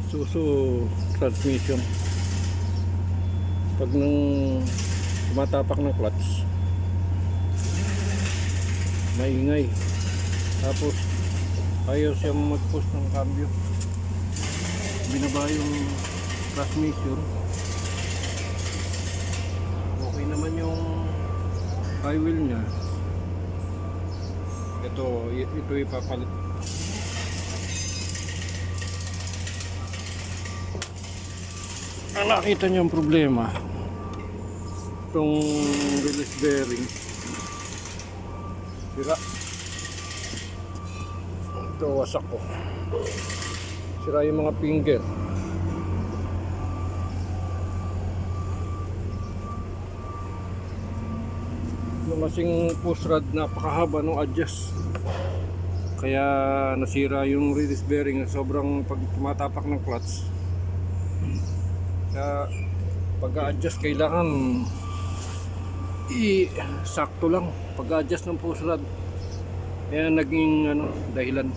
Suso transmission. Pag nang tumatapak ng clutch, maingay. Tapos ayaw siya mag-push ng cambio. Binaba yung transmission. Okay naman yung flywheel niya. Ito ipapalit. Ang nakita niyo ang problema, itong release bearing sira. Ito wasak ko, sira yung mga finger. Yung kasing push rod napakahaba nung adjust, kaya nasira yung release bearing. Sobrang pag tumatapak ng clutch, kaya pag-a-adjust kailangan sakto lang pag-a-adjust ng push rod. Kaya naging dahilan.